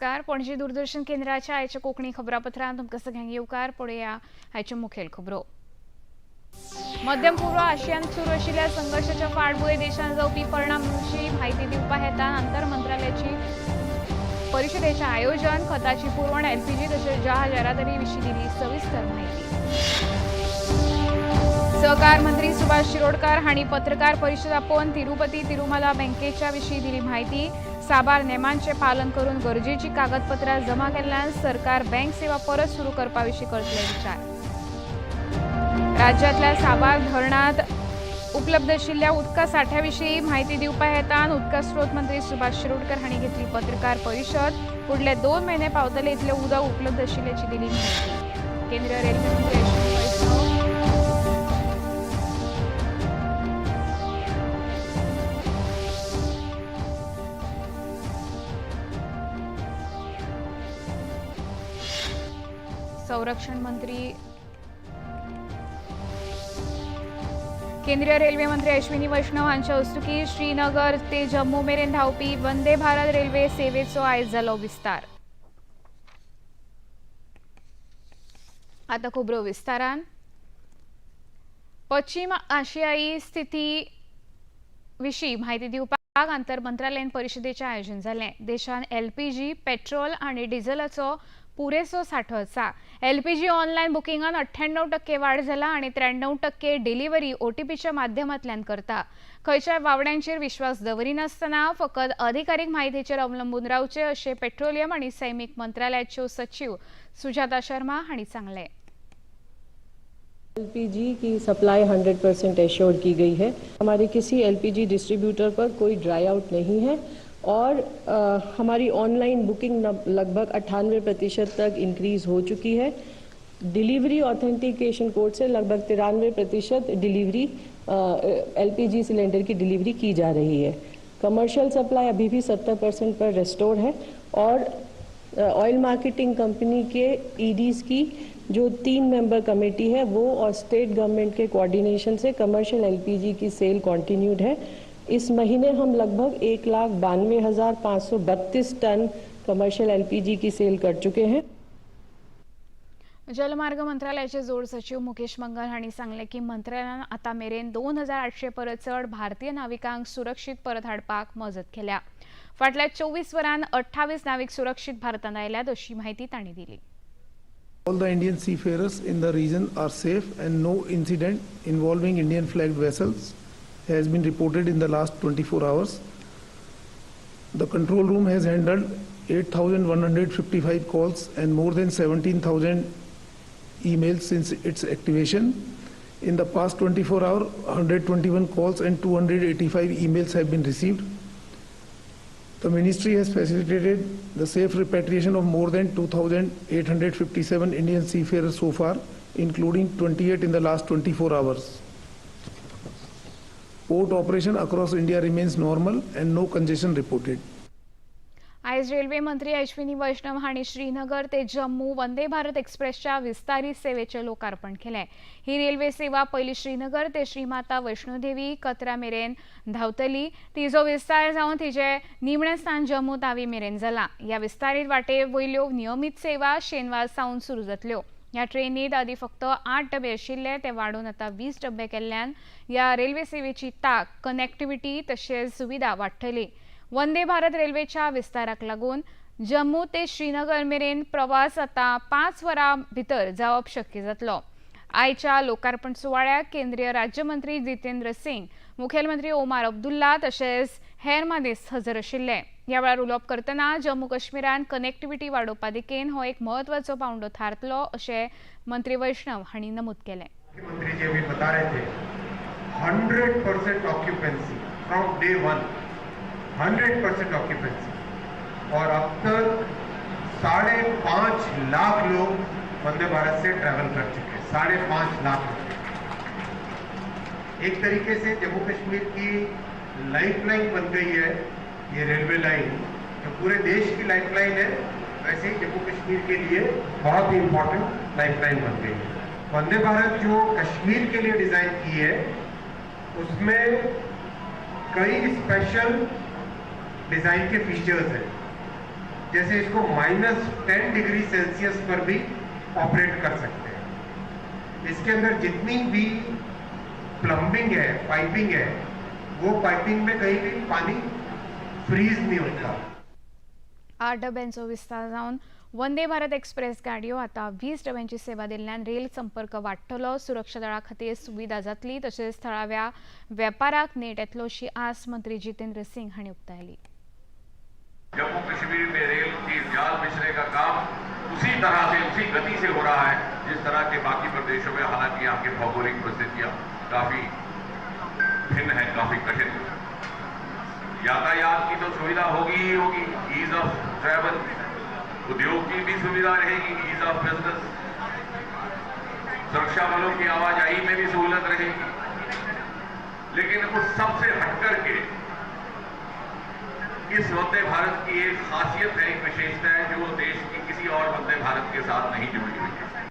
नमस्कार. पणजी दूरदर्शन केंद्राच्या आयच्या कोंकणी खबरापत्रांत तुमकां सगळ्यांक येवकार. पळोवया आयच्यो मुखेल खबरो. मध्यम पूर्व आशियांत सुरू आशिल्ल्या संघर्षाच्या फाटभुंयेर देशांत जावपी परिणामांची म्हायती दिवपा हेतान आंतर मंत्रालयाची परिशदेचें आयोजन, खताची पुरवण, एलपीजी तशेंच जहाज येरादारी विशीं दिली सविस्तर म्हायती. सहकार मंत्री सुभाष शिरोडकार हांणी पत्रकार परिशद आपोवन तिरुपती तिरुमला बँकेच्या विशीं दिली म्हायती. साबार नेमांचे पालन करून गरजेची कागदपत्रां जमा केल्ल्यान सरकार बँक सेवा परत सुरू करपा विशीं करतले विचार. राज्यांतल्या साबार धरणांत उपलब्ध आशिल्ल्या उदका सांठ्या विशीं म्हायती दिवपा हेतान उदका स्रोत मंत्री सुभाष शिरोडकार हांणी घेतली पत्रकार परिशद. फुडले 2 म्हयने पावतले इतलें उदक उपलब्ध आशिल्ल्याची दिली म्हायती. केंद्रीय रेल्वे मंत्री अश्विनी वैष्णव संरक्षण मंत्री केंद्रीय रेल्वे मंत्री अश्विनी वैष्णव हांच्या हस्तुकी श्रीनगर ते जम्मू मेरेन धांवपी वंदे भारत रेल्वे सेवेचो आयज जालो विस्तार. आता खबरो विस्तारान. पश्चिम आशियाई स्थिती विशीं म्हायती दिवपाक आंतर मंत्रालयीन परिशदेचें आयोजन जालें. देशांत एलपीजी, पेट्रोल आनी डिझेलाचो पुरेसो सांठो आसा. एलपीजी ऑनलायन बुकिंगान 98% वाड जाला आनी 93% डिलिव्हरी ओटीपीच्या माध्यमांतल्यान करता. खंयच्याय वावड्यांचेर विश्वास दवरिनासतना फकत अधिकारीक म्हायतीचेर अवलंबून रावचे अशें पेट्रोलियम आनी सैमीक मंत्रालयाच्यो सचिव सुजाता शर्मा हांणी सांगलें. एलपीजी की सप्लाई 100% एश्योर्ड की गई है. हमारे किसी एलपीजी डिस्ट्रीब्यूटर पर कोई ड्राई आउट नहीं है और हमारी ऑनलाइन बुकिंग लगभग 98% तक इंक्रीज हो चुकी है. डिलीवरी ऑथेंटिकेशन कोड से लगभग 93% डिलीवरी एलपीजी सिलेंडर की डिलीवरी की जा रही है. कमर्शियल सप्लाई अभी भी 70% पर रेस्टोर है और ऑयल मार्केटिंग कंपनी के ईडीज की जो 3 मेंबर कमेटी है वो और स्टेट गवर्नमेंट के कोऑर्डिनेशन से कमर्शियल एलपीजी की सेल कंटिन्यूड है. इस महीने हम लगभग 1,92,532 टन कमर्शियल एलपीजी की सेल कर चुके हैं. जलमार्ग मंत्रालयाचे जोड सचिव मुकेश मंगल हांणी सांगलें की मंत्रालयान आतां मेरेन 2,800 परस चड भारतीय नाविकांक सुरक्षीत परत हाडपाक मजत केल्या. फाटल्या 24 वरांत 28 नाविक सुरक्षीत भारतांत आयल्यात अशी माहिती तांणी दिली. All the Indian seafarers in the region are safe and no incident involving Indian flagged vessels has been reported in the last 24 hours. The control room has handled 8,155 calls and more than 17,000 emails since its activation. In the past 24 hours, 121 calls and 285 emails have been received. The ministry has facilitated the safe repatriation of more than 2,857 Indian seafarers so far, including 28 in the last 24 hours. Port operation across India remains normal and no congestion reported. आयज railway मंत्री अश्विनी वैष्णव हांणी श्रीनगर ते जम्मू वंदे भारत एक्सप्रेसच्या विस्तारीत सेवेचें लोकार्पण केलें. ही railway सेवा पयलीं श्रीनगर ते श्रीमाता वैष्णोदेवी कतरा मेरेन धांवतली. तिचो विस्तार जावन तिचें निमणें स्थान जम्मू तावी मेरेन जालां. ह्या विस्तारीत वाटे वयल्यो नियमीत सेवा शेनवार सावन सुरू जातल्यो. ह्या ट्रेनींत आदीं फक्त 8 डबे आशिल्ले ते वाडून आतां 20 डबे केल्ल्यान ह्या रेल्वे सेवेची तांक, कनेक्टिव्हिटी तशेंच सुविधा वाडटली. वंदे भारत रेल्वेच्या विस्ताराक लागून जम्मू ते श्रीनगर मेरेन प्रवास आतां 5 वरां भितर जावप शक्य जातलो. आयच्या लोकार्पण सुवाळ्याक केंद्रीय राज्यमंत्री जितेंद्र सिंग, मुखेलमंत्री ओमार अब्दुल्ला तशेंच हेर मानेस्त हजर आशिल्ले. ह्या वेळार उलोवप करतना जम्मू काश्मीरान कनेक्टिव्हिटी वाडोवपा दिकेन हो एक म्हत्वाचो पावंडो थारतलो अशें मंत्री वैष्णव हांणी नमूद केलें. मुख्यमंत्री जी अभी बता रहे थे 100% ऑक्यूपेंसी फ्रॉम डे 1, 100% ऑक्यूपेंसी और अब तक 5.5 लाख लोग वंदे भारत से ट्रैवल कर चुके हैं. 5.5 लाख लोग. एक तरीके से जम्मू कश्मीर की लाइफलाइन बन गई है ये रेलवे लाइन. जो पूरे देश की लाइफलाइन है वैसे ही जम्मू कश्मीर के लिए बहुत ही इम्पोर्टेंट लाइफलाइन बन गई है. वंदे भारत जो कश्मीर के लिए डिजाइन की है उसमें कई स्पेशल डिजाइन के फीचर्स हैं जैसे इसको -10 डिग्री सेल्सियस पर भी ऑपरेट कर सकते हैं। इसके अंदर जितनी भी प्लम्बिंग है, पाइपिंग है, वो पाइपिंग में कहीं भी पानी फ्रीज नहीं होता। 8 डब्यांचो विस्तार जावन वंदे भारत एक्सप्रेस गाडयो आता 20 डब्यांची सेवा दिल्ल्यान रेल संपर्क वाडटलो, सुरक्षा दळा खातीर सुविधा जातली तशेंच थळाव्या वेपाराक नेट येतलो अशी आस मंत्री जितेंद्र सिंह हांणी उक्तायली। जम्मू कश्मीर में रेल की जाल बिछने का काम उसी तरह से, उसी गति से हो रहा है जिस तरह के बाकी प्रदेशों में। हालांकि यहाँ की भौगोलिक परिस्थितियां काफी भिन्न है, काफी कठिन है। यातायात की तो सुविधा होगी ही होगी, ईज ऑफ ट्रैवल, उद्योग की भी सुविधा रहेगी, ईज ऑफ बिजनेस, सुरक्षा बलों की आवाजाही में भी सहूलत रहेगी। लेकिन उस सबसे हटकर के इस वंदे भारत की एक खासियत है, एक विशेषता है जो देश की किसी और वंदे भारत के साथ नहीं जुड़ी हुई है।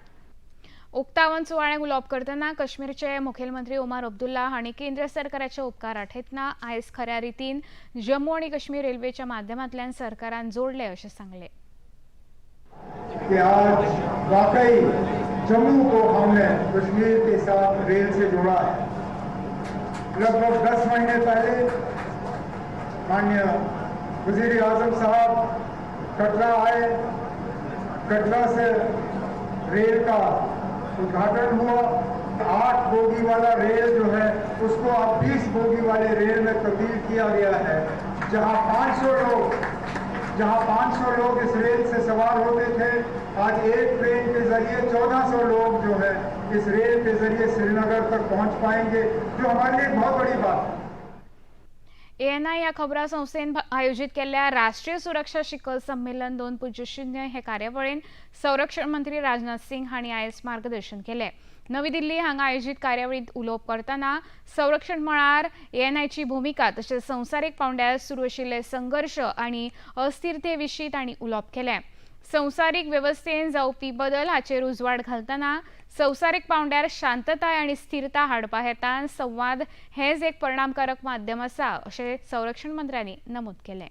उक्तावण सुवाळ्याक उलोवप करतना काश्मीरचे मुखेलमंत्री उमर अब्दुल्ला हांणी केंद्र सरकाराचे उपकार आठयतना आयज खऱ्या रितीन जम्मू आनी काश्मीर रेल्वेच्या माध्यमांतल्यान सरकारान जोडले अशें सांगले। कि आज वाकई जम्मू को हमने कश्मीर के साथ रेल से जोड़ा है। लगभग 10 महीने पहले माननीय वजीर आजम साहब कटरा आए, कटरा से रेल का उद्घाटन हुआ। 8 बोगी वाला रेल जो है उसको अब 20 बोगी वाले रेल में तब्दील किया गया है। जहां 500 लोग इस रेल से सवार होते थे, आज एक ट्रेन के जरिए 1400 लोग जो है इस रेल के जरिए श्रीनगर तक पहुंच पाएंगे, जो हमारे लिए बहुत बड़ी बात है। ANI ह्या खबरां संस्थेन आयोजित केल्ल्या राष्ट्रीय सुरक्षा शिखर संमेलन 2.0 हे कार्यावळीन संरक्षण मंत्री राजनाथ सिंह हांणी आयज मार्गदर्शन केले। नवी दिल्ली हांगा आयोजित कार्यावळीत उलोवप करतना संरक्षण मळार ANIची भूमिका तशेंच संवसारीक पांवड्यार सुरू आशिल्ले संघर्श आनी अस्थिरते विशीं तांणी उलोवप केलें। संवसारीक वेवस्थेन जावपी बदल हाचेर उजवाड घालतना संवसारीक पांवड्यार शांतताय आनी स्थिरता हाडपा हेतान संवाद हेच एक परिणामकारक माध्यम आसा अशें संरक्षण मंत्र्यांनी नमूद केलें।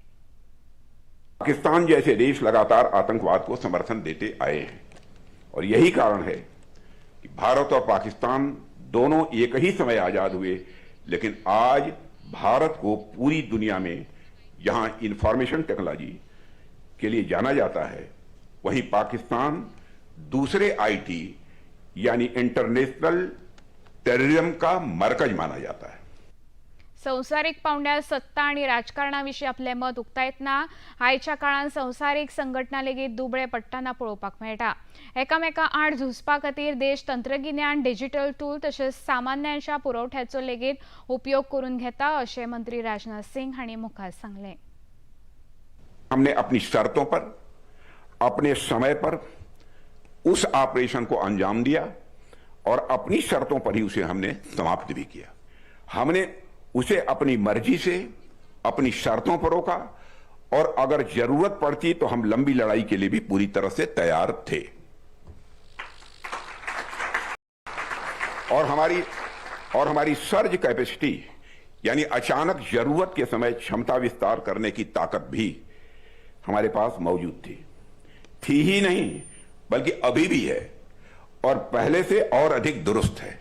पाकिस्तान जैसे देश लगातार आतंकवाद को समर्थन देते आए हैं और यही कारण है कि भारत और पाकिस्तान दोनों एक ही समय आजाद हुए, लेकिन आज भारत को पूरी दुनिया में जहां इंफॉर्मेशन टेक्नोलॉजी के लिए जाना जाता है, वहीं पाकिस्तान दूसरे IT यानी इंटरनेशनल टेररिज्म का मरकज माना जाता है। संवसारीक पांवड्यार सत्ता आनी राजकारणाविशीं आपलें मत उक्तायतना आयच्या काळांत संवसारीक संघटना लेगीत दुबळे पडटना पळोवपाक मेळटा। एकामेका आड झुजपा खातीर देश तंत्रगिन्यान, डिजिटल टूल तशेंच सामान्यांच्या पुरवठ्याचो लेगीत उपयोग करून घेता अशें मंत्री राजनाथ सिंह हांणी मुखार सांगलें। हमने अपनी शर्तों पर, अपने समय पर उस ऑपरेशन को अंजाम दिया और अपनी शर्तों पर ही उसे हमने समाप्त भी किया। हमने उसे अपनी मर्जी से, अपनी शर्तों पर रोका और अगर जरूरत पड़ती तो हम लंबी लड़ाई के लिए भी पूरी तरह से तैयार थे। और हमारी सर्ज कैपेसिटी यानी अचानक जरूरत के समय क्षमता विस्तार करने की ताकत भी हमारे पास मौजूद थी ही नहीं बल्कि अभी भी है और पहले से और अधिक दुरुस्त है।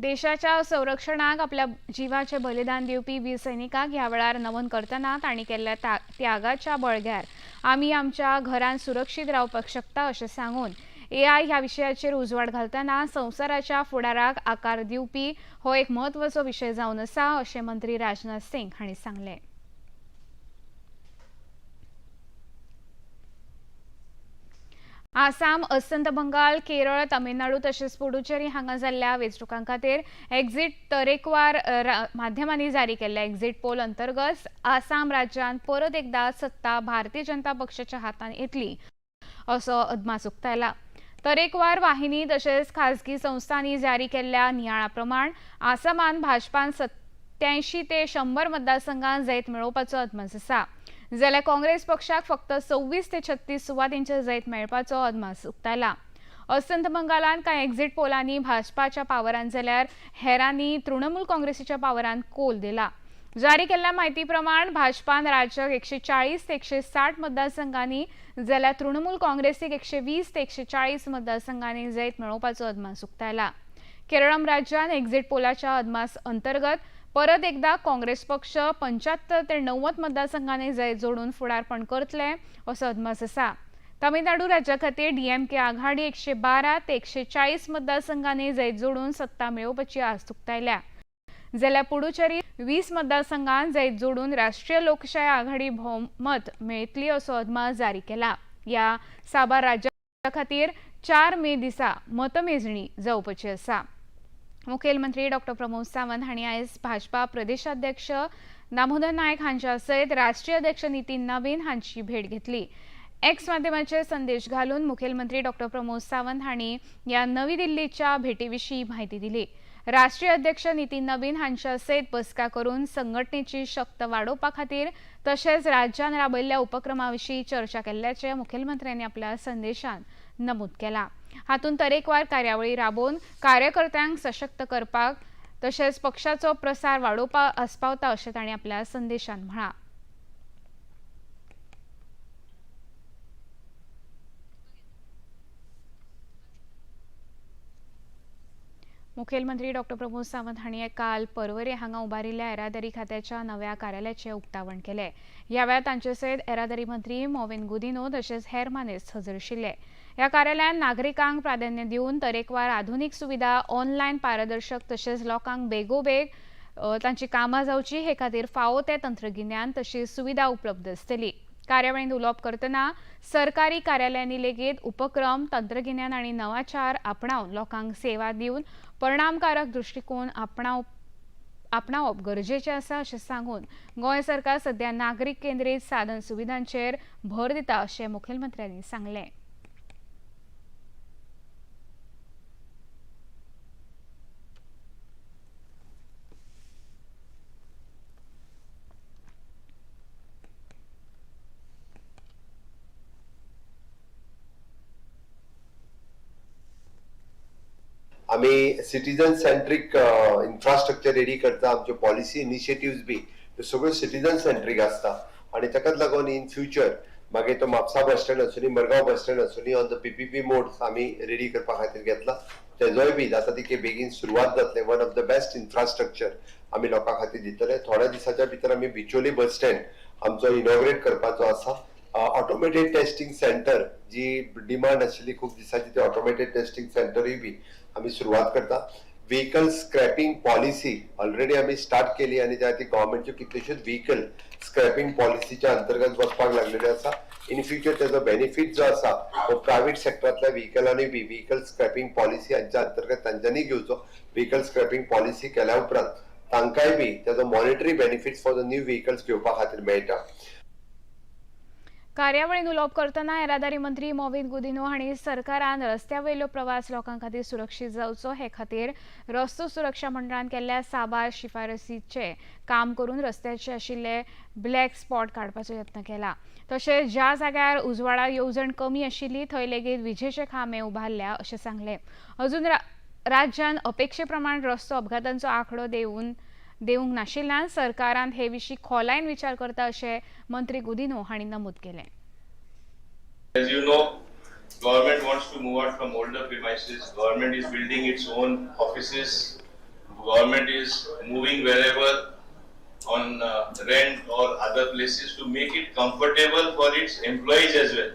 देशाच्या संरक्षणाक आपल्या जीवाचे बलिदान दिवपी वीर सैनिकांक ह्या वेळार नमन करतना तांणी केल्ल्या त्यागाच्या बळग्यार आमी आमच्या घरांत सुरक्षीत रावपाक शकता अशें सांगून AI ह्या विशयाचेर उजवाड घालतना संवसाराच्या फुडाराक आकार दिवपी हो एक म्हत्वाचो विशय जावन आसा अशें मंत्री राजनाथ सिंह हांणी सांगलें। आसाम, अस्तंत बंगाल, केरळ, तामिळनाडू तशेंच पुडुचेरी हांगा जाल्ल्या वेंचणुकां खातीर एक्झिट तरेकवार माध्यमांनी जारी केल्ल्या एक्झिट पोल अंतर्गत आसाम राज्यांत परत एकदा सत्ता भारतीय जनता पक्षाच्या हातांत येतली असो अदमास उक्तायला। तरेकवार वाहिनी तशेंच खाजगी संस्थांनी जारी केल्ल्या नियाळा प्रमाण आसामांत भाजपान 87 ते 100 मतदारसंघांत जैत मेळोवपाचो अदमास आसा, जाल्यार काँग्रेस पक्षाक फक्त 26 ते 36 सुवातींचेर जैत मेळपाचो अदमास उक्तायला। अस्तंत बंगालांत कांय एक्झिट पोलांनी भाजपाच्या पावरांत जाल्यार हेरांनी तृणमूल काँग्रेसीच्या पावरांत कोल दिला। जारी केलेल्या माहितीप्रमाणे भाजपान राज्यात 140 ते 160 मतदारसंघांनी जाल्यार तृणमूल काँग्रेसीक 120 ते 140 मतदारसंघांनी जैत मेळोवपाचो अदमास उक्तायला. केरळम राज्यात एक्झिट पोलाच्या अदमास अंतर्गत परत एकदा काँग्रेस पक्ष 75 ते 90 मतदारसंघांनी जैत जोडून फुडारपण करतले असो अदमास आसा. तामिळनाडू राज्या खातीर डीएमके आघाडी 112 ते 140 मतदारसंघांनी जैत जोडून सत्ता मेळोवपाची आस्त उक्तायल्या. जाल्यार पुडुचेरी 20 मतदारसंघांत जैत जोडून राष्ट्रीय लोकशाय आघाडी भोवमत मेळयतली असो अदमास जारी केला. या साबार राज्या खातीर 4 मे दिसा मतमेजणी जावपाची आसा. मुखेलमंत्री डॉ. प्रमोद सावंत हांणी आयज भाजपा प्रदेशाध्यक्ष दामोदर नायक हांच्या सयत राष्ट्रीय अध्यक्ष नितीन नवीन हांची भेट घेतली. एक्स माध्यमाचेर संदेश घालून मुखेलमंत्री डॉ. प्रमोद सावंत हांणी ह्या नवी दिल्लीच्या भेटेविशीं म्हायती दिली. राष्ट्रीय अध्यक्ष नितीन नवीन हांच्या सयत बसका करून संघटनेची शक्त वाडोवपा खातीर तशेंच राज्यान राबयल्ल्या उपक्रमाविशीं चर्चा केल्ल्याचें मुखेलमंत्र्यांनी आपल्या संदेशांत नमूद केलां. हातूंत तरेकवार कार्यावळी राबोवन कार्यकर्त्यांक सशक्त करपाक तशेंच पक्षाचो प्रसार वाडोवपाक आस्पावता अशें तांणी आपल्या संदेशांत म्हळां. मुखेलमंत्री डॉ. प्रमोद सावंत हांणी काल पर्वरे हांगा उबारिल्ल्या येरादारी खात्याच्या नव्या कार्यालयाचें उक्तावण केलें. ह्या वेळार तांचे सयत येरादारी मंत्री मोविन गुदिन्हो तशेंच हेर मानेस्त हजर आशिल्ले. ह्या कार्यालयान नागरिकांक प्राधान्य दिवन तरेकवार आधुनीक सुविधा ऑनलायन पारदर्शक तशेंच लोकांक बेगोबेग तांची कामां जावची हे खातीर फावो ते तंत्रगिन्यान तशीच सुविधा उपलब्ध आसतली. कार्यावळींत उलोवप करतना सरकारी कार्यालयांनी लेगीत उपक्रम तंत्रगिन्यान आनी नवाचार आपणावन लोकांक सेवा दिवन परिणामकारक दृश्टिकोन आपणावप गरजेचें आसा अशें सांगून गोंय सरकार सध्या नागरीक केंद्रीत साधन सुविधांचेर भर दिता अशें मुखेलमंत्र्यांनी सांगलें. आम्ही सिटीजन सेंट्रीक इन्फ्रास्ट्रक्चर रेडी करता. आमचे पॉलिसी इनिशिएटिव्स बी सगळ्यो सिटीजन सेंट्रीक आसता आणि ताकाच लागून इन फ्युचर मागीर तो म्हापसा बस स्टँड आसूनी मडगांव बस स्टँड आसूनी ऑन द पीपीपी मोड्स आमी रेडी करपा खातीर घेतला. तेजोय बी जाता तितके बेगीन सुरवात जातले. One of the best infrastructure आमी लोकां खातीर दितले. थोड्या दिसाच्या भितर आमी बिचोली बस स्टँड आमचो इनॉग्रेट करपाचो आसा. ऑटोमेटेड टेस्टिंग सेंटर जी डिमांड आशिल्ली खूब दिसाची ते ऑटोमेटेड टेस्टिंग सेंटरूय बी आम्ही सुरुवात करता. व्हेकल स्क्रॅपिंग पॉलिसी ऑलरेडी आम्ही स्टार्ट केली आणि त्या गव्हर्नमेंटच्यो कितल्योश्योच व्हेकल स्क्रॅपिंग पॉलिसीच्या अंतर्गत वचपाक लागलेले आसा. इन फ्युचर त्याचा बेनिफिट जो आसा तो प्रायव्हेट सेक्टरांतल्या व्हेकलांनी बी व्हेकल स्क्रॅपिंग पॉलिसी हांच्या अंतर्गत तांच्यांनी घेवचो. व्हेकल स्क्रॅपिंग पॉलिसी केल्या उपरांत तांकांय बी त्याचा monetary benefits for the new vehicles घेवपा खातीर मेळटा. कार्यावळींत उलोवप करतना येरादारी मंत्री मोविन गुदिन्हो हांणी सरकारान रस्त्या वयलो प्रवास लोकां खातीर सुरक्षीत जावचो हे खातीर रस्तो सुरक्षा मंडळान केल्ल्या साबार शिफारसींचें काम करून रस्त्याचे आशिल्ले ब्लॅक स्पॉट काडपाचो यत्न केला. तशेंच ज्या जाग्यार उजवाडा येवजण कमी आशिल्ली थंय लेगीत विजेचे खांबे उबारल्या अशें सांगलें. अजून राज्यान अपेक्षे प्रमाण रस्तो अपघातांचो आंकडो देवूंक नाशिल्ल्यान सरकारान हे विशीं खोलायेन विचार करता अशें मंत्री गुदिन्हो हांणी नमूद केलें. As you know, government wants to move out from older premises. Government is building its own offices. Government is moving wherever on rent or other places to make it comfortable for its employees as well.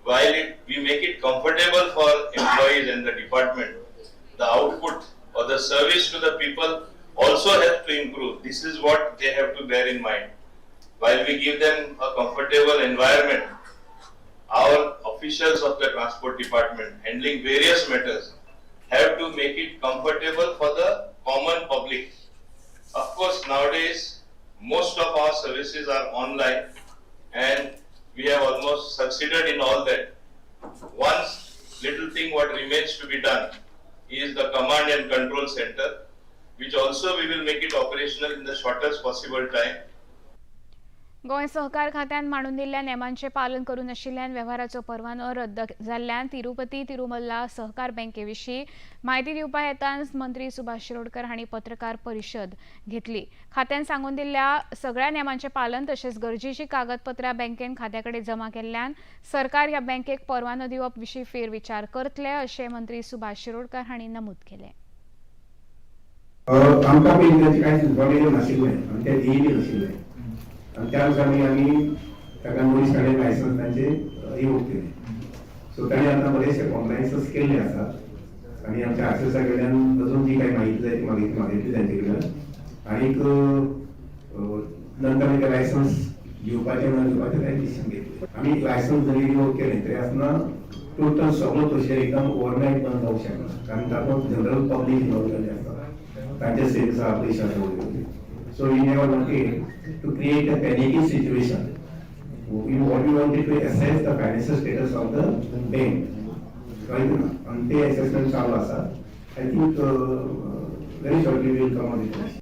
While we make it comfortable for employees and the department, the output or the service to the people also has to improve. This is what they have to bear in mind. While we give them a comfortable environment, our officials of the transport department handling various matters have to make it comfortable for the common public. Of course, nowadays most of our services are online and we have almost succeeded in all that. One little thing what remains to be done is the command and control center, which also we will make it operational in the shortest possible time. Goa सहकार खात्यान मांडून दिल्ल्या नेमांचे पालन करून नाशिल्ल्यान व्यवहाराचो परवानो रद्द जाल्ल्यान तिरुपती तिरुमल्ला सहकार बँकेविशीं म्हायती दिवपा हेतान मंत्री सुभाष शिरोडकर हांणी पत्रकार परिशद घेतली. खात्यान सांगून दिल्ल्या सगळ्या नेमांचे पालन तशेंच गरजेची कागदपत्रां बँकेन खात्याकडे जमा केल्ल्यान सरकार ह्या बँकेक परवानो दिवप विशीं फेरविचार करतले अशें मंत्री सुभाष शिरोडकर हांणी नमूद केलें. आमकां पयलीं कांय इन्फॉर्मेशन नाशिल्लें आनी तें दिल्ली नाशिल्लें आनी त्या दिसांनी आमी ताका नोटीस काडले लायसन्स तांचे रिवोक केले. सो ताणें आतां बरेचशे कॉम्प्लायन्स केल्ले आसात आनी आमच्या आरसीएसा कडल्यान अजून जी काही माहिती जाय ती मागितली तांचे कडल्यान आनीक नंतर ते लायसन्स दिवपाचें ना दिवपाचें ताणें डिसिजन घेतलें. आमी लायसन्स जरी रिवोक केलें तरी आसतना टोटल सगळो प्रोसिजर एकदम ओवरनायट बंद जावंक शकना कारण तातूंत जनरल पब्लीक इन्वॉल्व जाल्लें आसता तांचे सेल्स आहा पयशे आहा. So we never wanted to create a panicky situation. What we wanted to assess the financial status of the bank. Right? And the assessment चालू आसा. I think very shortly we will come on it.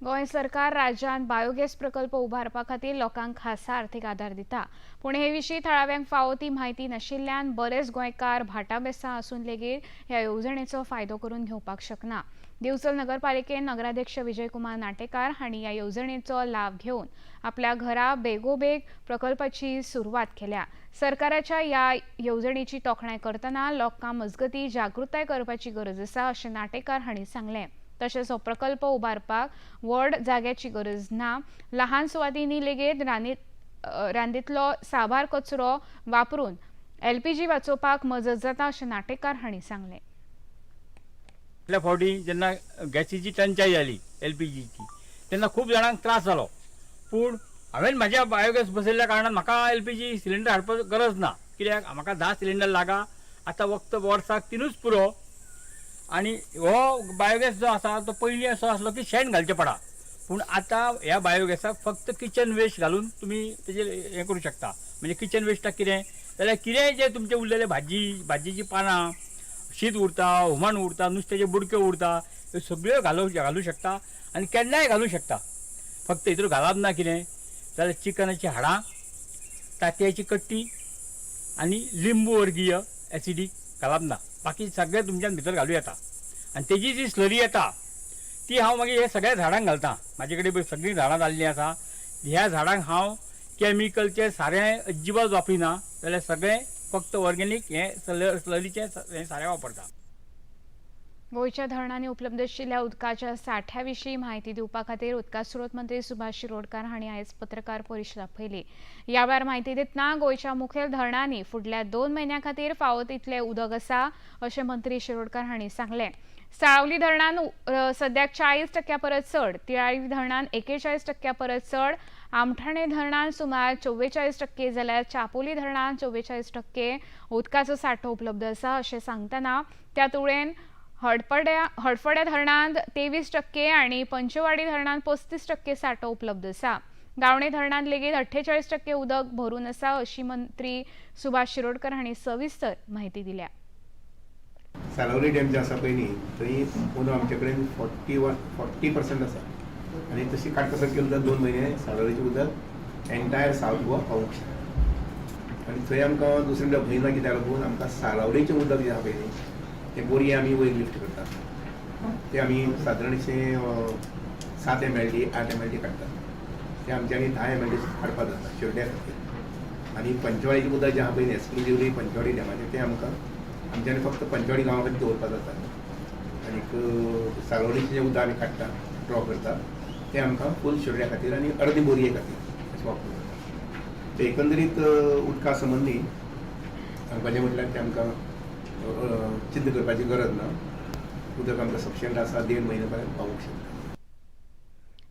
Goa सरकार राज्यांत biogas प्रकल्प उभारपा खातीर लोकांक खासा आर्थीक आदार दिता पूण हे विशीं थळाव्यांक फावो ती म्हायती नाशिल्ल्यान बरेच गोंयकार भाटाबेसां आसून लेगीत ह्या येवजणेचो फायदो करून घेवपाक शकना. दिवचल नगरपालिकेन नगराध्यक्ष विजय कुमार नाटेकार हांणी ह्या येवजणेचो लाभ घेवन आपल्या घरा बेगोबेग प्रकल्पाची सुरवात केल्या. सरकाराच्या ह्या येवजणेची तोखणाय करतना लोकांक मजगतीं जागृताय करपाची गरज आसा अशें नाटेकार हांणी सांगलें. तशेंच हो प्रकल्प उबारपाक व्हड जाग्याची गरज ना. ल्हान सुवातींनी लेगीत रांदीतलो साबार कचरो वापरून LPG वाचोवपाक मजत जाता अशें नाटेकार हांणी सांगलें. फाटल्या फावटी जेन्ना गॅसीची टंचाई जाली LPGची तेन्ना खूब जाणांक त्रास जालो पूण हांवें म्हाज्या बायोगॅस बसयल्ल्या कारणान म्हाका LPG सिलिंडर हाडपाक गरज ना कित्याक म्हाका 10 सिलिंडर लागा आतां वक्त वर्साक 3च पुरो आनी हो बायोगॅस जो आसा तो पयलीं असो आसलो की शेण घालचें पडा पूण आतां ह्या बायोगॅसाक फक्त किचन वेस्ट घालून तुमी तेजेर हें करूं शकता. म्हणजे किचन वेस्टाक कितें जाल्यार कितेंय जे तुमचें उरलेलें भाजयेचीं पानां शीत उरता हुमण उरता नुस्त्याचे बुडक्यो उरता ह्यो सगळ्यो घालूं शकता आनी केन्नाय घालूं शकता. फक्त हितूर घालप ना कितें जाल्यार चिकनाची हाडां तांतयाची कट्टी आनी लिंबू वर्गीय एसिडीक घालप ना. बाकी सगळें तुमच्यान भितर घालूं येता आनी तेजी जी स्लरी येता ती हांव मागीर हे सगळ्या झाडांक घालता. म्हाजे कडेन सगळीं झाडां जाल्लीं आसा. ह्या झाडांक हांव कॅमिकलचें सारें अजिबात वापरिना जाल्यार सगळें फक्त ऑर्गेनीक हें स्लरीचें हें सारें वापरता. गोंयच्या धरणांनी उपलब्ध आशिल्ल्या उदकाच्या साठ्या विशीं म्हायती दिवपा खातीर उदका स्रोत मंत्री सुभाष शिरोडकार हांणी आयज पत्रकार परिशद आपयली. ह्या वेळार म्हायती दितना गोंयच्या मुखेल धरणांनी फुडल्या 2 म्हयन्यां खातीर फावो तितलें उदक आसा अशें मंत्री शिरोडकार हांणी सांगलें. साळावली धरणान सद्याक 40% परस चड, तिळारी धरणान 41% परस चड, आमठाणे धरणान सुमार 44% जाल्यार चापोली धरणान 44% उदकाचो सांठो उपलब्ध आसा अशें सांगतना त्या तुळेन हडफड्या धरणांत 23% आनी पंचवाडी धरणांत 35% सांठो उपलब्ध आसा. गावणे धरणांत लेगीत 48% उदक भरून आसा अशी मंत्री सुभाष शिरोडकर हांणी सविस्तर म्हायती दिल्या. साळावली डॅम जो आसा पळय न्ही थंय अंदू आमचे कडेन 40% आसा आनी तशी काटकसर केली जाल्यार 2 म्हयने साळावलीचें उदक एंटायर सावथ गोवा पावूंक शकता. आनी थंय आमकां दुसरें भंय ना कित्याक लागून आमकां साळावलीचें उदक जें आसा पळय न्ही तें बोरये आमी वयर लिफ्ट करतात. ते आमी सादारणशें 7 MLD 8 MLD काडटात. ते आमच्यांनी 10 MLD काडपाक जाता शेवट्या खातीर. आनी पंचवाडीचें उदक जें आसा पळय एक्सक्लुझिवली पंचवाडी डॅमाचें तें आमकां आमच्यानी फक्त पंचवाडी गांवा खातीर दवरपाक जाता. आनीक साळावलीचें जें उदक आमी काडटा ड्रॉ करता तें आमकां फूल शेवड्या खातीर आनी अर्दे बोरये खातीर अशें वापरूंक जाता. ते एकंदरीत उदका संबंदी सांगपाचें म्हटल्यार तें आमकां चिंता करपाची गरज ना. उदक आमकां सफिशियंट आसा 1.5 म्हयने पर्यंत पावूंक शकता.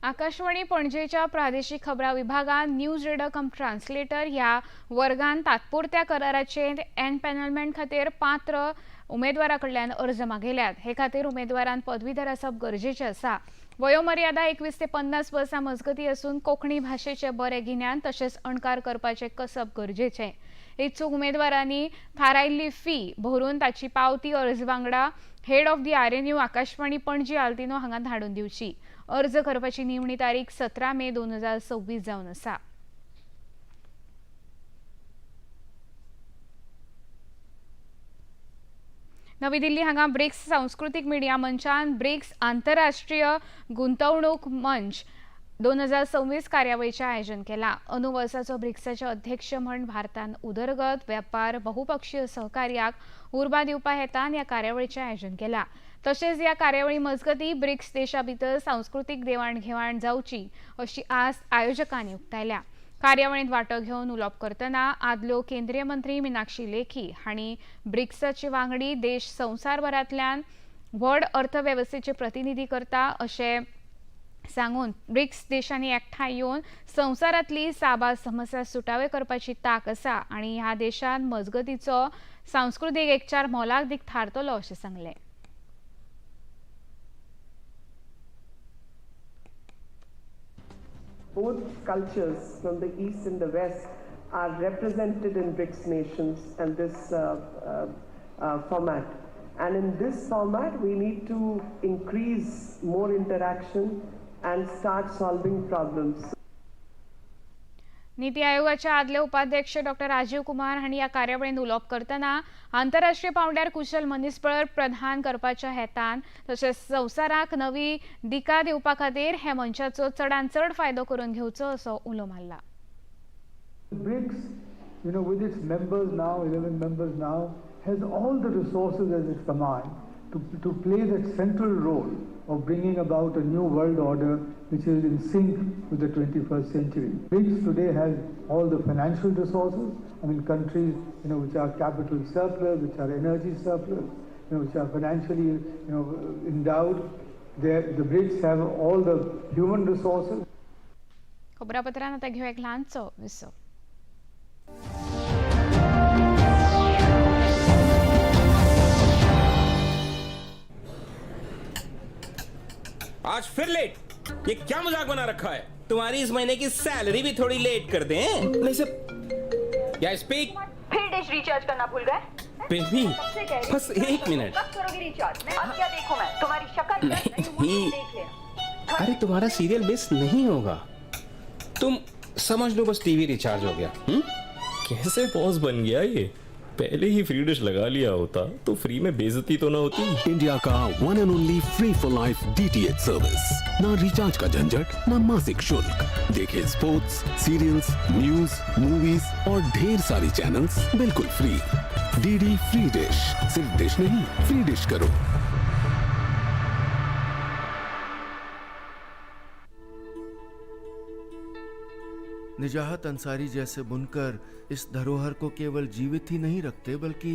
आकाशवाणी पणजेच्या प्रादेशीक खबरां विभागान न्यूज रीडर कम ट्रान्सलेटर ह्या वर्गान तात्पुरत्या कराराचे एनपॅनलमेंट खातीर पात्र उमेदवारा कडल्यान अर्ज मागयल्यात. हे खातीर उमेदवारान पदवीधर आसप गरजेचें आसा. वयोमर्यादा 21 ते 50 वर्सां मजगती असून कोंकणी भाशेचें बरें गिन्यान तशेंच अणकार करपाचें कसब गरजेचें. इच्छूक उमेदवारांनी थारायिल्ली फी भरून ताची पावती अर्ज वांगडा head of the RNU Akashvani Panaji आल्तिनो हांगा धाडून दिवची. अर्ज करपाची निवणी तारीख 17 मे 2026 जावन आसा. नवी दिल्ली हांगा ब्रिक्स सांस्कृतिक मिडिया मंचान ब्रिक्स आंतरराष्ट्रीय गुंतवणूक मंच 2026 कार्यावळीचें आयोजन केलां. अंदू वर्साचो ब्रिक्साचे अध्यक्ष म्हूण भारतान उदरगत वेपार बहुपक्षीय सहकार्याक उर्बा दिवपा हेतान ह्या कार्यावळीचें आयोजन केलां. तशेंच ह्या कार्यावळी मजगतीं ब्रिक्स देशां भितर सांस्कृतीक देवाण घेवाण जावची अशी आस्त आयोजकांनी उक्तायल्या. कार्यावळींत वांटो घेवन उलोवप करतना आदल्यो केंद्रीय मंत्री मीनाक्षी लेखी हांणी ब्रिक्साचे वांगडी देश संवसारभरांतल्यान व्हड अर्थवेवस्थेचे प्रतिनिधी करता अशें सांगून ब्रिक्स देशांनी एकठांय येवन संवसारांतली साबार समस्या सुटावे करपाची तांक आसा आनी ह्या देशांत मजगतीचो सांस्कृतीक एकचार मोलाक दीक थारतलो अशें सांगलें. Both cultures from the East and the West are represented in BRICS nations and this format. And in this format, we need to increase more interaction and start solving problems. नीती आयोगाचे आदले उपाध्यक्ष डॉक्टर राजीव कुमार हांणी ह्या कार्यावळींत उलोवप करतना आंतरराष्ट्रीय पांवड्यार कुशल मनीसबळ प्रदान करपाच्या हेतान तशेंच संवसाराक नवी दिका दिवपा खातीर हे मंचाचो चडांत चड फायदो करून घेवचो असो उलो मारला. BRICS, with its members now, 11 members now, has all the resources at its command to play that central role of bringing about a new world order which is in sync with the 21st century. BRICS today has all the financial resources. Countries, which are capital surplus, which are energy surplus, which are financially, endowed. The BRICS have all the human resources. खबरापत्रान आता घेऊ एक ल्हानसो Wiseau. आज फिर late? ये क्या मजाक बना रखा है? तुम्हारी इस महीने की सैलरी भी थोड़ी लेट कर दें? वैसे या स्पीक फिर डिश रिचार्ज करना भूल गए? बेबी बस 1 मिनट. कब करोगे रिचार्ज? अब क्या देखूं मैं? तुम्हारी शक्ल नहीं. देख लेना. अरे तुम्हारा सीरियल मिस नहीं होगा. तुम समझ लो बस टीवी रिचार्ज हो गया. कैसे बॉस बन गया ये? पहले ही फ्री डिश लगा लिया होता तो फ्री में बेइज्जती तो ना होती. इंडिया का one end only free for life DTH service. ना रिचार्ज का झंझट, ना मासिक शुल्क. देखिए स्पोर्ट्स, सीरियल्स, न्यूज, मूवीज और ढेर सारी चैनल्स बिल्कुल फ्री. DD free dish. सिर्फ डिश नहीं, फ्री डिश करो. निजाहत अंसारी जैसे बुनकर इस धरोहर को केवल जीवित ही नहीं रखते बल्कि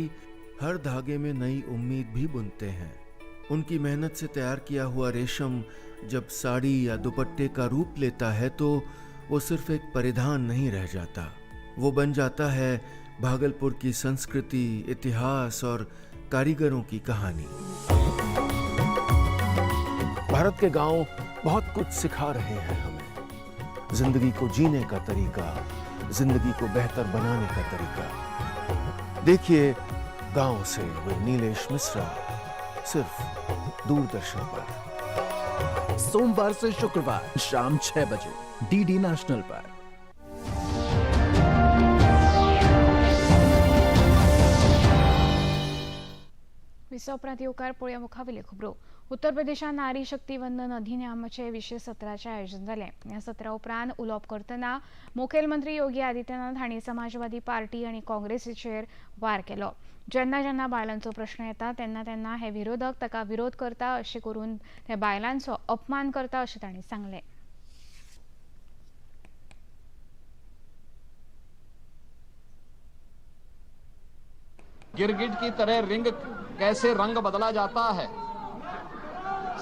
हर धागे में नई उम्मीद भी बुनते हैं. उनकी मेहनत से तैयार किया हुआ रेशम जब साड़ी या दुपट्टे का रूप लेता है तो वो सिर्फ एक परिधान नहीं रह जाता. वो बन जाता है भागलपुर की संस्कृति, इतिहास और कारीगरों की कहानी. भारत के गांव बहुत कुछ सिखा रहे हैं हमें. जिंदगी को जीने का तरीका, जिंदगी को बेहतर बनाने का तरीका. देखिए गांव से वो नीलेश मिश्रा सिर्फ दूरदर्शन पर. सोमवार से शुक्रवार शाम 6 बजे DD नेशनल पर. विसोपरांत येवकार पळोवया मुखावेल्यो खबरो. उत्तर प्रदेशात नारी शक्ती वंदन अधिनियमाचे विशेष सत्राचे आयोजन जाले. ह्या सत्रा उपरांत उलोवप करतना मुखेलमंत्री योगी आदित्यनाथ हांणी समाजवादी पार्टी आनी काँग्रेसीचेर वार केलो. जेन्ना जेन्ना बायलांचो प्रश्न येता तेन्ना तेन्ना हे विरोधक ताका विरोध करता अशें करून ते बायलांचो अपमान करता अशें तांणी सांगलें. गिरगिट की तरह रिंग कैसे रंग बदला जाता है,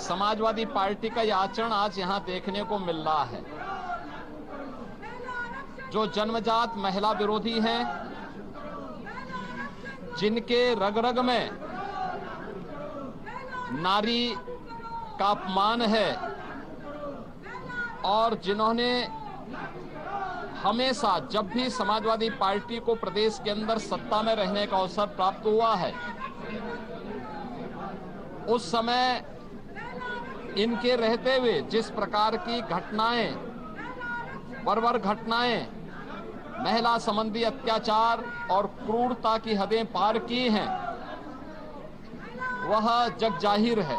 समाजवादी पार्टी का यह आचरण आज यहां देखने को मिल रहा है. जो जन्मजात महिला विरोधी हैं, जिनके रग रग में नारी का अपमान है और जिन्होंने हमेशा जब भी समाजवादी पार्टी को प्रदेश के अंदर सत्ता में रहने का अवसर प्राप्त हुआ है उस समय इनके रहते हुए जिस प्रकार की घटनाएं, बर्बर घटनाएं, महिला संबंधी अत्याचार और क्रूरता की हदें पार की हैं, वह जग जाहिर है।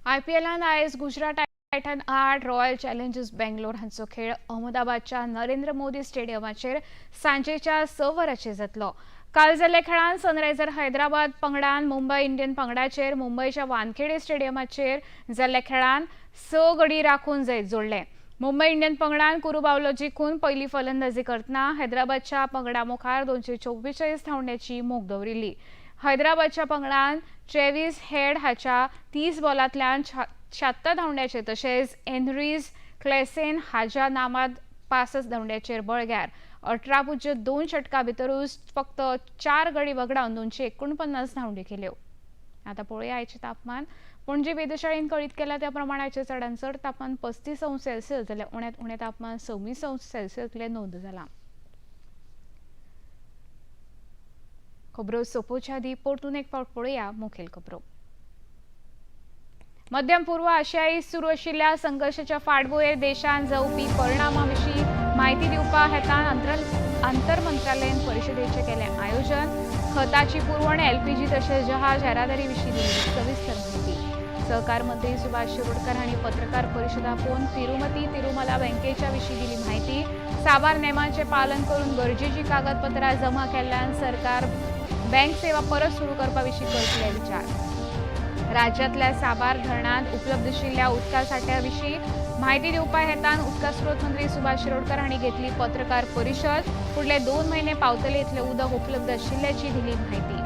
IPLान आयज Gujarat Titan 8 royal challengers Bangalore हांचो खेळ अहमदाबादच्या नरेंद्र मोदी स्टेडियमाचेर सांजेच्या 6 वरांचेर जातलो। काल जाल्ल्या खेळांत सनरायझर हैदराबाद पंगडान मुंबई इंडियन पंगडाचेर मुंबईच्या वानखेडे स्टेडियमाचेर जाल्ल्या खेळांत 6 गडी राखून जैत जोडले। मुंबई इंडियन पंगडान कुरुबावलो जिखून पहिली फलंदाजी करतना हैदराबादच्या पंगडा मुखार 244 धांवड्याची मोख दवरिल्ली। हैदराबादच्या पंगडान ट्रेव्हिस हेड हाच्या 30 बॉलांतल्यान 76 धांवड्याचे तशेंच एनरीज क्लेसेन हाच्या नामांत 65 धांवड्याचेर बळग्यार 18.2 षटकां भितरूच फक्त 4 गडी वगडावन 249 धांवड्यो केल्यो। आता पळोवया आयचे तापमान। पणजी वेधशाळेन कळीत केला त्या प्रमाणाचे चडांत चड तापमान 35 अंश सेल्सियस जाल्यार उण्यांत उणें तापमान 26 अंश सेल्सियसले नोंद जाला। खबरो सोंपोवचे आदी परतून एक फावट पळोवया मुखेल खबरो। मध्यम पूर्व आशियायीत सुरू आशिल्ल्या संघर्शाच्या फाटभुंयेर देशांत जावपी परिणामाविशीं म्हायती दिवपा हेतान आंतर मंत्रालयीन परिशदेचें केलें आयोजन। खताची पुरवण LPG तशेंच जहाज येरादारी विशीं दिल्ली सविस्तर म्हायती। सहकार मंत्री सुभाष शिरोडकर हांणी पत्रकार परिशद आपोवन तिरुमती तिरुमला बँकेच्या विशीं दिली म्हायती। साबार नेमांचें पालन करून गरजेची कागदपत्रां जमा केल्ल्यान सरकार बँक सेवा परत सुरू करपा विशीं करतले विचार। राज्यांतल्या साबार धरणांत उपलब्ध आशिल्ल्या उदका साठ्या विशीं म्हायती दिवपा हेतान उदका स्रोत मंत्री सुभाष शिरोडकर हांणी घेतली पत्रकार परिशद। फुडले 2 म्हयने पावतले इतलें उदक उपलब्ध आशिल्ल्याची दिली म्हायती।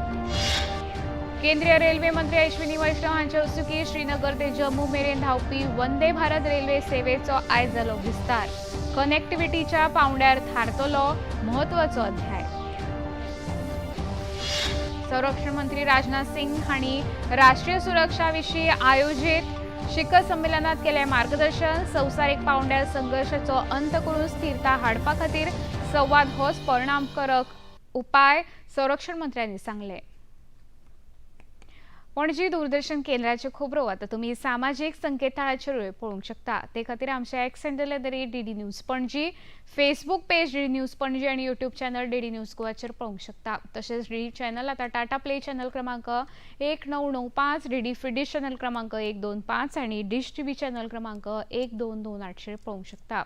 केंद्रीय रेल्वे मंत्री अश्विनी वैष्णव हांचे हस्तुकीं श्रीनगर ते जम्मू मेरेन धांवपी वंदे भारत रेल्वे सेवेचो आयज जालो विस्तार। कनेक्टिव्हिटीच्या पांवड्यार थारतलो म्हत्वाचो अध्याय। संरक्षण मंत्री राजनाथ सिंग हांणी राष्ट्रीय सुरक्षा विशीं आयोजीत शिखर संमेलनात केलें मार्गदर्शन। संवसारीक पांवड्यार संघर्शाचो अंत करून स्थिरता हाडपा खातीर संवाद होच परिणामकारक उपाय, संरक्षण मंत्र्यांनी सांगलें। पणजी दूरदर्शन केंद्राच्यो खबरो आतां तुमी सामाजीक संकेतथळाचेरूय पळोवंक शकता। ते खातीर आमचे x handle @DD news Panaji, Facebook page DD news Panaji आनी यूट्यूब चॅनल DD न्यूज गोवाचेर पळोवंक शकता। तशेंच DD चॅनल आतां टाटा प्ले चॅनल क्रमांक 1995, DD फ्री डिश चॅनल क्रमांक 125 आनी डिश TV चॅनल क्रमांक 1228चेर पळोवंक शकता।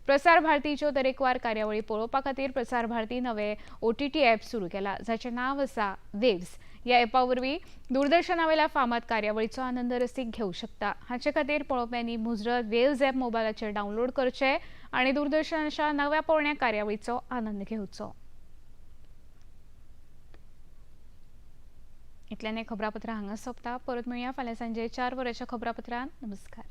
प्रसार भारतीच्यो तरेकवार कार्यावळी पळोवपा खातीर प्रसार भारती नवें OTT ॲप सुरू केला, जाचें नांव आसा वेव्स। ह्या ॲपा वरवीं दूरदर्शनावेल्या फामाद कार्यावळीचो आनंद रसीक घेवंक शकता। हाचे खातीर पळोवप्यांनी मुजरत वेव्स ॲप मोबायलाचेर डावनलोड करचें आनी दूरदर्शनाच्या नव्या पोरण्या कार्यावळीचो आनंद घेवचो। इतल्यान खबरापत्रां हांगा सोंपता। परत मेळुया फाल्यां सांजे 4 वरांच्या खबरापत्रांत। नमस्कार।